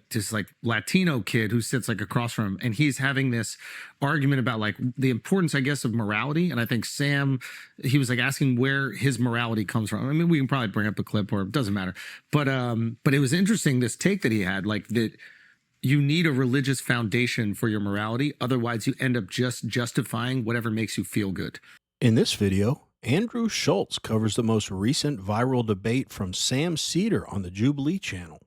this like Latino kid who sits like across from him, and he's having this argument about like the importance, I guess, of morality. And I think Sam, he was like asking where his morality comes from. I mean, we can probably bring up the clip, or it doesn't matter. But it was interesting, this take that he had, like that you need a religious foundation for your morality. Otherwise, you end up just justifying whatever makes you feel good. In this video, Andrew Schulz covers the most recent viral debate from Sam Seder on the Jubilee channel.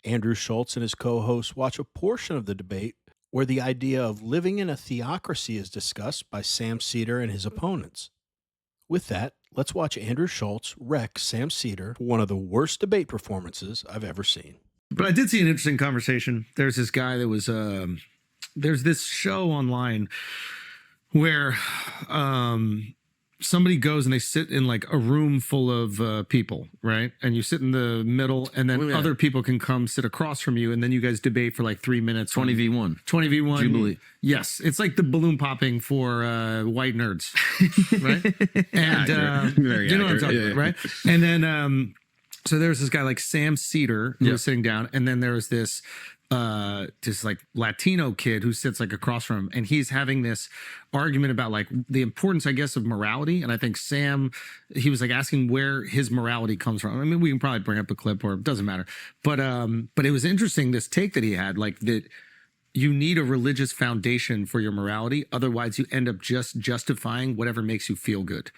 Andrew Schulz and his co-hosts watch a portion of the debate where the idea of living in a theocracy is discussed by Sam Seder and his opponents. With that, let's watch Andrew Schulz wreck Sam Seder for one of the worst debate performances I've ever seen. But I did see an interesting conversation. There's this guy that was, there's this show online where somebody goes and they sit in like a room full of people, right? And you sit in the middle, and then other people can come sit across from you, and then you guys debate for like 3 minutes. 20v1. 20v1. Jubilee. Yes. It's like the balloon popping for white nerds, right? And you know what I'm talking about, right? And then so there was this guy like Sam Seder who was sitting down, and then there was this like Latino kid who sits like across from him, and he's having this argument about like the importance, I guess, of morality. And I think Sam, he was like asking where his morality comes from. I mean, we can probably bring up a clip, or it doesn't matter. But it was interesting, this take that he had, like that you need a religious foundation for your morality. Otherwise, you end up just justifying whatever makes you feel good.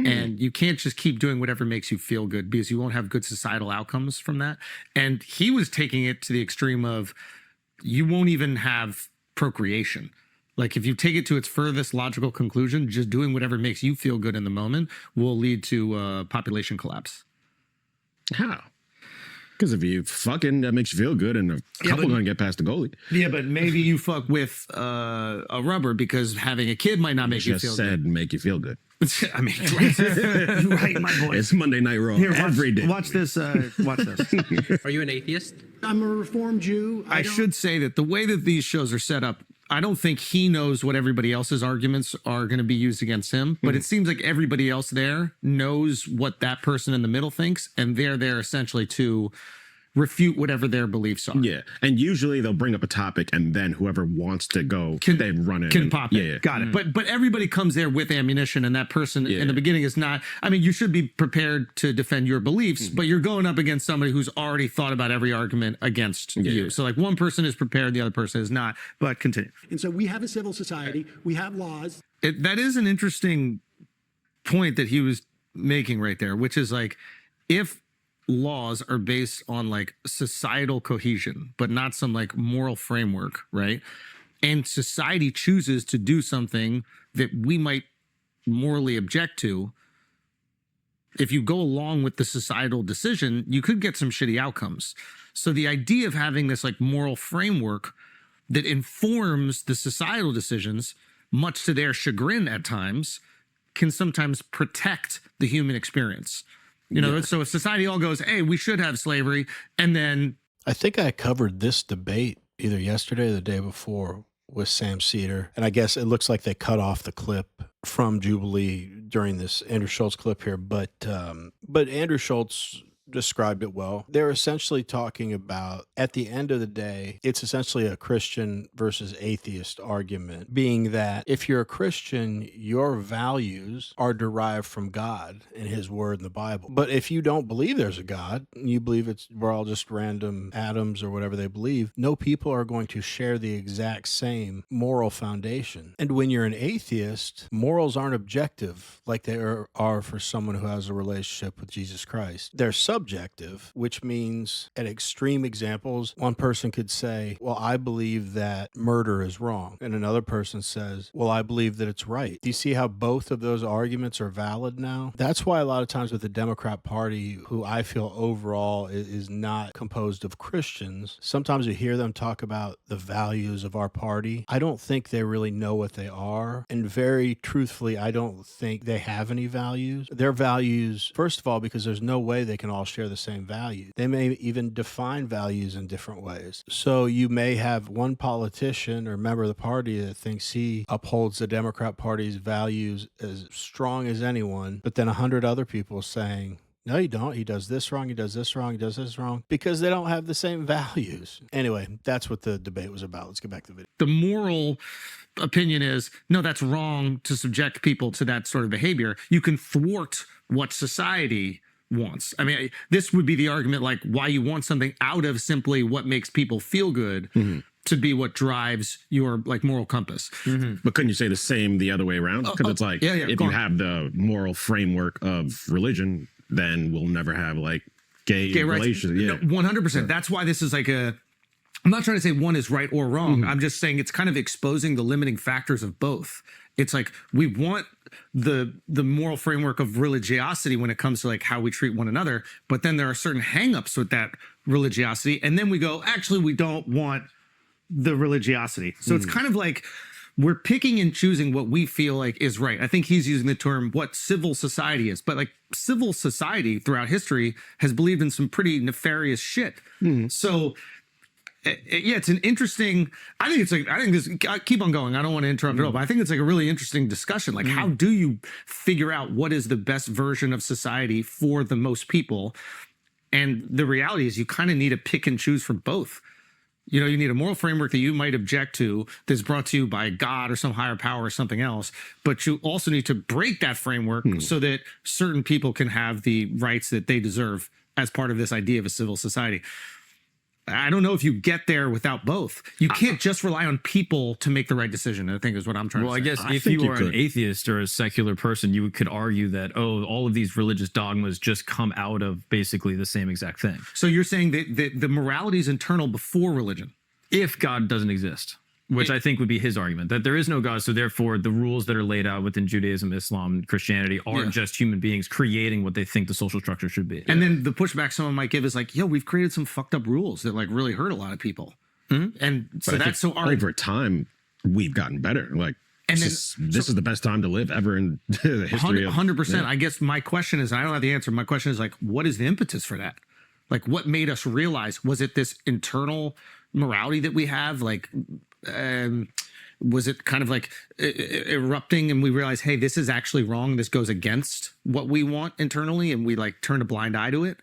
And you can't just keep doing whatever makes you feel good, because you won't have good societal outcomes from that. And he was taking it to the extreme of you won't even have procreation. Like if you take it to its furthest logical conclusion, just doing whatever makes you feel good in the moment will lead to population collapse. How? Because if you fucking, that makes you feel good, and a couple gonna get past the goalie. Yeah, but maybe you fuck with a rubber, because having a kid might not make you feel good. Just said make you feel good. I mean, you're right, my boy. It's Monday Night Raw every day. Watch this. Watch this. Are you an atheist? I'm a Reformed Jew. I should say that the way that these shows are set up, I don't think he knows what everybody else's arguments are going to be used against him, but it seems like everybody else there knows what that person in the middle thinks, and they're there essentially to refute whatever their beliefs are. Yeah, and usually they'll bring up a topic, and then whoever wants to go, they run it. Can pop it. Yeah. Got it. But everybody comes there with ammunition, and that person in the beginning is not. I mean, you should be prepared to defend your beliefs, but you're going up against somebody who's already thought about every argument against you. So like one person is prepared, the other person is not. But continue. And so we have a civil society. We have laws. That is an interesting point that he was making right there, which is like, if laws are based on like societal cohesion, but not some like moral framework, right? And society chooses to do something that we might morally object to. If you go along with the societal decision, you could get some shitty outcomes. So the idea of having this like moral framework that informs the societal decisions, much to their chagrin at times, can sometimes protect the human experience. You know, so if society all goes, hey, we should have slavery, and then... I think I covered this debate either yesterday or the day before with Sam Seder, and I guess it looks like they cut off the clip from Jubilee during this Andrew Schulz clip here, but Andrew Schulz described it well. They're essentially talking about, at the end of the day, it's essentially a Christian versus atheist argument, being that if you're a Christian, your values are derived from God and his word in the Bible. But if you don't believe there's a God, you believe we're all just random atoms or whatever they believe, no people are going to share the exact same moral foundation. And when you're an atheist, morals aren't objective like they are for someone who has a relationship with Jesus Christ. They're subjective, which means at extreme examples, one person could say, well, I believe that murder is wrong. And another person says, well, I believe that it's right. Do you see how both of those arguments are valid now? That's why a lot of times with the Democrat Party, who I feel overall is not composed of Christians, sometimes you hear them talk about the values of our party. I don't think they really know what they are. And very truthfully, I don't think they have any values. Their values, first of all, because there's no way they can all share the same values. They may even define values in different ways. So you may have one politician or member of the party that thinks he upholds the Democrat Party's values as strong as anyone, but then 100 other people saying, No, you don't. He does this wrong. He does this wrong. He does this wrong because they don't have the same values. Anyway, that's what the debate was about. Let's get back to the video. The moral opinion is, no, that's wrong to subject people to that sort of behavior. You can thwart what society wants. I mean, this would be the argument like why you want something out of simply what makes people feel good to be what drives your like moral compass. But couldn't you say the same the other way around? Because it's like, if you have the moral framework of religion, then we'll never have like gay relations. Yeah, 100%. That's why this is like I'm not trying to say one is right or wrong. I'm just saying it's kind of exposing the limiting factors of both. It's like we want the moral framework of religiosity when it comes to like how we treat one another, but then there are certain hangups with that religiosity, and then we go, actually, we don't want the religiosity. So it's kind of like we're picking and choosing what we feel like is right. I think he's using the term what civil society is, but like civil society throughout history has believed in some pretty nefarious shit. So yeah, it's an interesting, I think this, keep on going. I don't want to interrupt at all, but I think it's like a really interesting discussion. Like how do you figure out what is the best version of society for the most people? And the reality is you kind of need to pick and choose from both. You know, you need a moral framework that you might object to that's brought to you by God or some higher power or something else. But you also need to break that framework so that certain people can have the rights that they deserve as part of this idea of a civil society. I don't know if you get there without both. You can't just rely on people to make the right decision, I think is what I'm trying to say. Well, I guess if you are an atheist or a secular person, you could argue that, oh, all of these religious dogmas just come out of basically the same exact thing. So you're saying that the morality is internal before religion? If God doesn't exist, which I think would be his argument, that there is no God, so therefore the rules that are laid out within Judaism, Islam, and Christianity are just human beings creating what they think the social structure should be. And then the pushback someone might give is like, yo, we've created some fucked up rules that like really hurt a lot of people. And so but that's so over time, we've gotten better. Like, and this is the best time to live ever in the history of 100%. I guess my question is, I don't have the answer. My question is like, what is the impetus for that? Like, what made us realize, was it this internal morality that we have? Like, was it kind of like erupting and we realized, hey, this is actually wrong. This goes against what we want internally. And we like turn a blind eye to it.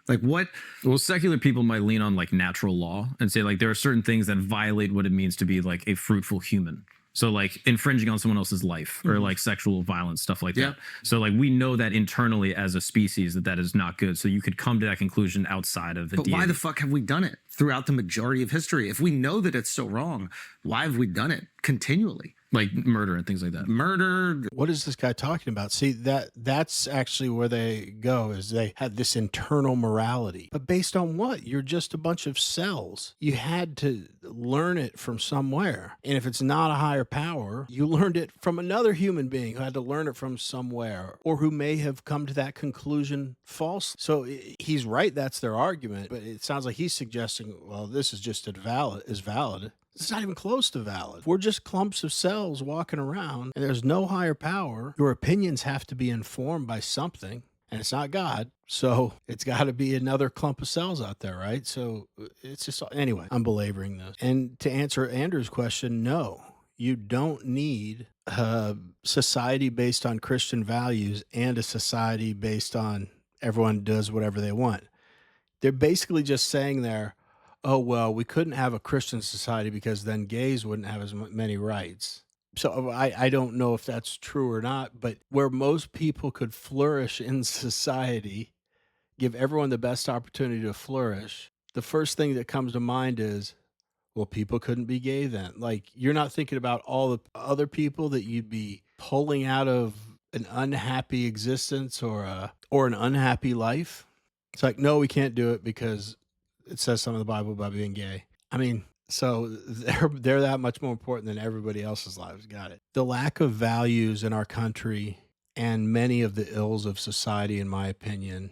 Like what? Well, secular people might lean on like natural law and say like there are certain things that violate what it means to be like a fruitful human. So like infringing on someone else's life or like sexual violence, stuff like that. So like we know that internally as a species that is not good. So you could come to that conclusion outside of the But why the fuck have we done it throughout the majority of history? If we know that it's so wrong, why have we done it continually? Like murder and things like that. Murder. What is this guy talking about? See, that's actually where they go, is they had this internal morality. But based on what? You're just a bunch of cells. You had to learn it from somewhere. And if it's not a higher power, you learned it from another human being who had to learn it from somewhere, or who may have come to that conclusion false. So he's right, that's their argument. But it sounds like he's suggesting, well, this is just valid. It's not even close to valid. We're just clumps of cells walking around, and there's no higher power. Your opinions have to be informed by something, and it's not God. So it's got to be another clump of cells out there, right? So it's just, anyway, I'm belaboring this. And to answer Andrew's question, no, you don't need a society based on Christian values and a society based on everyone does whatever they want. They're basically just saying there, oh, well, we couldn't have a Christian society because then gays wouldn't have as many rights. So I don't know if that's true or not, but where most people could flourish in society, give everyone the best opportunity to flourish, the first thing that comes to mind is, well, people couldn't be gay then. Like, you're not thinking about all the other people that you'd be pulling out of an unhappy existence or an unhappy life. It's like, no, we can't do it because it says something in the Bible about being gay. I mean, so they're that much more important than everybody else's lives. Got it. The lack of values in our country and many of the ills of society, in my opinion,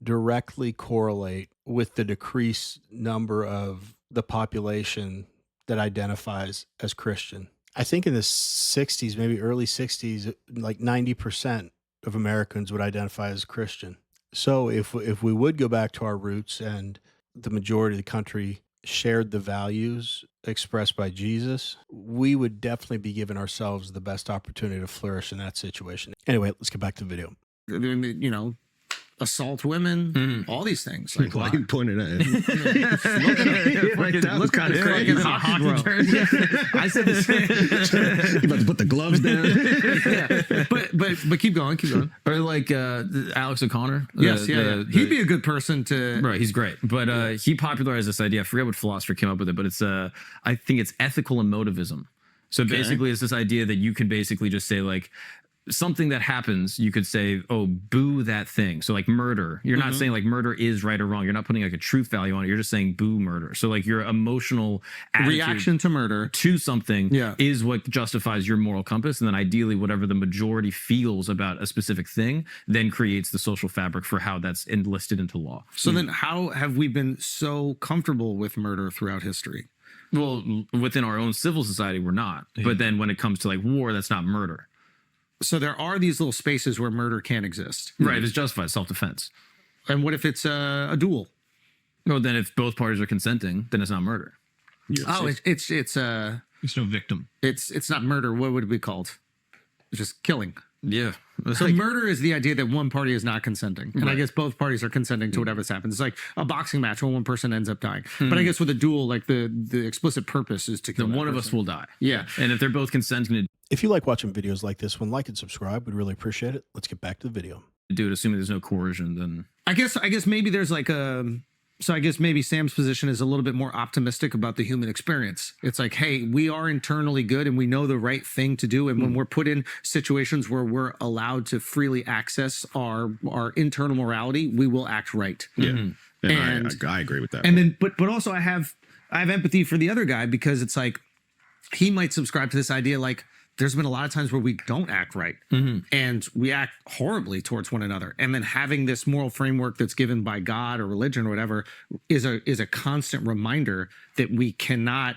directly correlate with the decreased number of the population that identifies as Christian. I think in the 60s, maybe early 60s, like 90% of Americans would identify as Christian. So if we would go back to our roots and the majority of the country shared the values expressed by Jesus, we would definitely be giving ourselves the best opportunity to flourish in that situation. Anyway, let's get back to the video. You know, assault women, all these things. Like, why you pointed at it? That was kind of crazy. I said the same. You about to put the gloves down? But keep going. Or like Alex O'Connor. He'd be a good person to. Right, he's great. But he popularized this idea. I forget what philosopher came up with it, but it's I think it's ethical emotivism. So basically, it's this idea that you can basically just say like, something that happens, you could say, oh, boo that thing. So like murder, you're not saying like murder is right or wrong. You're not putting like a truth value on it. You're just saying boo murder. So like your emotional reaction to murder to something is what justifies your moral compass. And then ideally, whatever the majority feels about a specific thing then creates the social fabric for how that's enlisted into law. So then how have we been so comfortable with murder throughout history? Well, within our own civil society, we're not. But then when it comes to like war, that's not murder. So there are these little spaces where murder can exist. Right. It's justified self-defense. And what if it's a duel? Well, then if both parties are consenting, then it's not murder. Oh, it's no victim. It's not murder. What would it be called? It's just killing. Yeah. So like, murder is the idea that one party is not consenting. And I guess both parties are consenting to whatever's happened. It's like a boxing match when one person ends up dying. But I guess with a duel, like the explicit purpose is to kill one of us will die. Yeah. And if they're both consenting to If you like watching videos like this one, like and subscribe. We'd really appreciate it. Let's get back to the video. do it, assuming there's no coercion, then I guess maybe there's like so I guess maybe Sam's position is a little bit more optimistic about the human experience. It's like, hey, we are internally good and we know the right thing to do. And when we're put in situations where we're allowed to freely access our internal morality, we will act right. Yeah. And I agree with that. And then, but also I have empathy for the other guy, because it's like, he might subscribe to this idea like, there's been a lot of times where we don't act right and we act horribly towards one another. And then having this moral framework that's given by God or religion or whatever is a constant reminder that we cannot,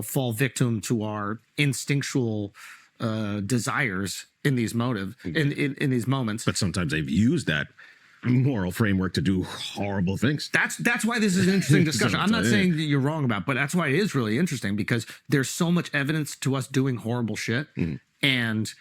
fall victim to our instinctual desires in these in these moments. But sometimes they've used that moral framework to do horrible things. That's why this is an interesting discussion. I'm not saying that you're wrong about, but that's why it is really interesting, because there's so much evidence to us doing horrible shit. And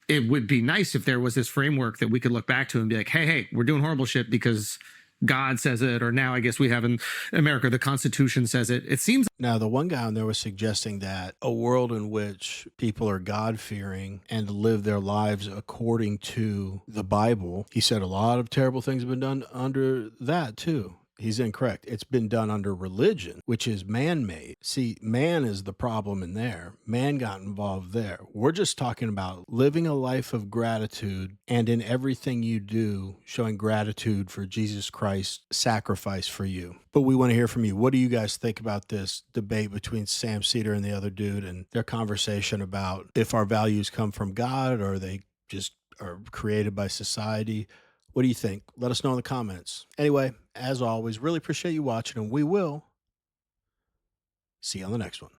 it would be nice if there was this framework that we could look back to and be like, hey, we're doing horrible shit because God says it, or now I guess we have in America, the Constitution says it. It seems. Now, the one guy on there was suggesting that a world in which people are God-fearing and live their lives according to the Bible, he said a lot of terrible things have been done under that too. He's incorrect. It's been done under religion, which is man-made. See, man is the problem in there. Man got involved there. We're just talking about living a life of gratitude, and in everything you do, showing gratitude for Jesus Christ's sacrifice for you. But we want to hear from you. What do you guys think about this debate between Sam Seder and the other dude, and their conversation about if our values come from God or they just are created by society? What do you think? Let us know in the comments. Anyway, as always, really appreciate you watching, and we will see you on the next one.